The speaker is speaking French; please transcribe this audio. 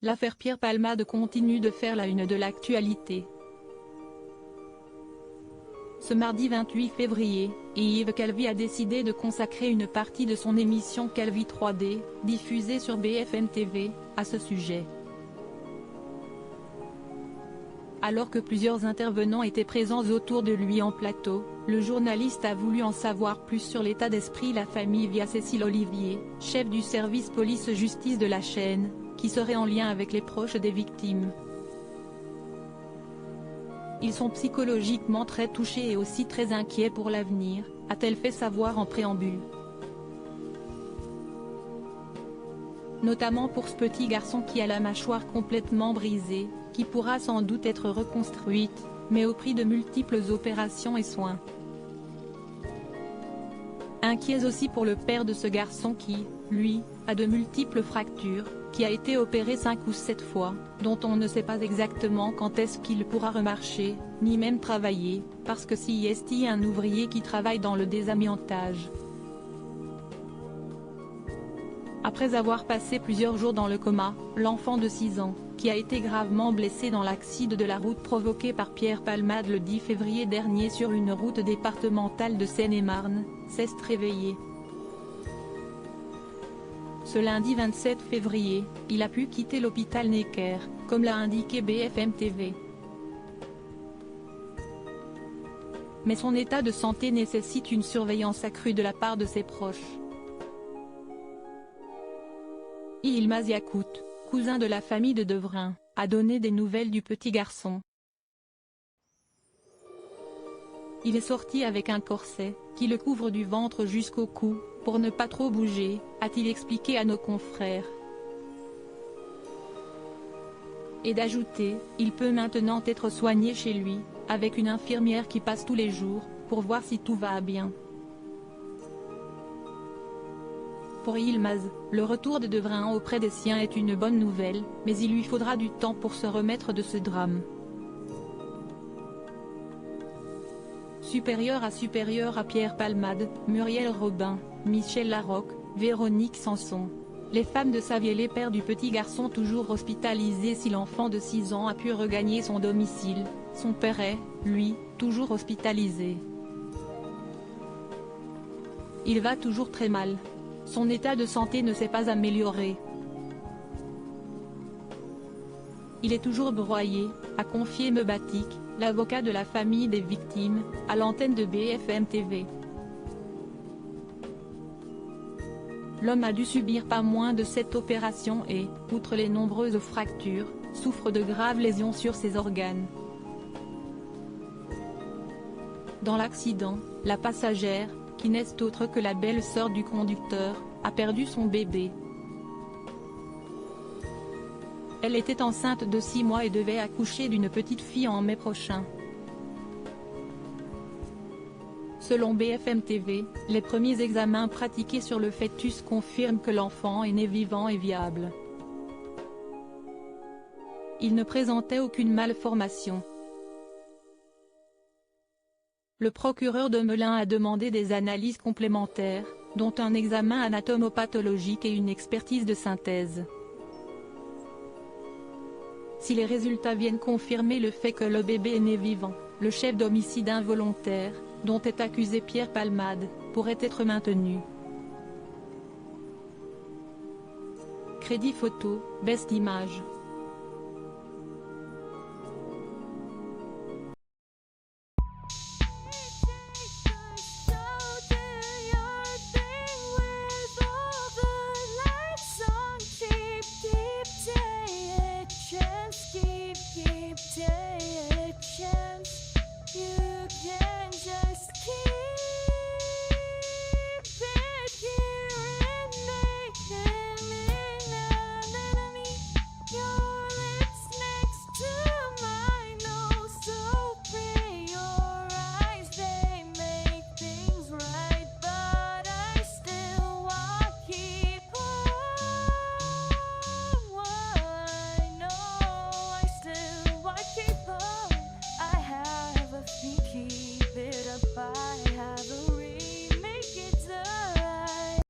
L'affaire Pierre Palmade continue de faire la une de l'actualité. Ce mardi 28 février, Yves Calvi a décidé de consacrer une partie de son émission Calvi 3D, diffusée sur BFM TV, à ce sujet. Alors que plusieurs intervenants étaient présents autour de lui en plateau, le journaliste a voulu en savoir plus sur l'état d'esprit de la famille via Cécile Olivier, chef du service police-justice de la chaîne, qui serait en lien avec les proches des victimes. Ils sont psychologiquement très touchés et aussi très inquiets pour l'avenir, a-t-elle fait savoir en préambule. Notamment pour ce petit garçon qui a la mâchoire complètement brisée, qui pourra sans doute être reconstruite, mais au prix de multiples opérations et soins. Inquiets aussi pour le père de ce garçon qui, lui, a de multiples fractures, qui a été opéré 5 ou 7 fois, dont on ne sait pas exactement quand est-ce qu'il pourra remarcher, ni même travailler, parce que si est un ouvrier qui travaille dans le désamiantage. Après avoir passé plusieurs jours dans le coma, l'enfant de 6 ans, qui a été gravement blessé dans l'accident de la route provoqué par Pierre Palmade le 10 février dernier sur une route départementale de Seine-et-Marne, s'est réveillé. Ce lundi 27 février, il a pu quitter l'hôpital Necker, comme l'a indiqué BFM TV. Mais son état de santé nécessite une surveillance accrue de la part de ses proches. Yılmaz Yakut, cousin de la famille de Devrin, a donné des nouvelles du petit garçon. Il est sorti avec un corset, qui le couvre du ventre jusqu'au cou, pour ne pas trop bouger, a-t-il expliqué à nos confrères. Et d'ajouter, il peut maintenant être soigné chez lui, avec une infirmière qui passe tous les jours, pour voir si tout va bien. Pour Yılmaz, le retour de Devrin auprès des siens est une bonne nouvelle, mais il lui faudra du temps pour se remettre de ce drame. Supérieur à Pierre Palmade, Muriel Robin, Michel Larocque, Véronique Sanson. Les femmes de Savier, les pères du petit garçon toujours hospitalisé. Si l'enfant de 6 ans a pu regagner son domicile, son père est, lui, toujours hospitalisé. Il va toujours très mal. Son état de santé ne s'est pas amélioré. Il est toujours broyé, a confié Mebatik, l'avocat de la famille des victimes, à l'antenne de BFM TV. L'homme a dû subir pas moins de 7 opérations et, outre les nombreuses fractures, souffre de graves lésions sur ses organes. Dans l'accident, la passagère, qui n'est autre que la belle-sœur du conducteur, a perdu son bébé. Elle était enceinte de 6 mois et devait accoucher d'une petite fille en mai prochain. Selon BFM TV, les premiers examens pratiqués sur le fœtus confirment que l'enfant est né vivant et viable. Il ne présentait aucune malformation. Le procureur de Melun a demandé des analyses complémentaires, dont un examen anatomopathologique et une expertise de synthèse. Si les résultats viennent confirmer le fait que le bébé est né vivant, le chef d'homicide involontaire, dont est accusé Pierre Palmade, pourrait être maintenu. Crédit photo, Best Image.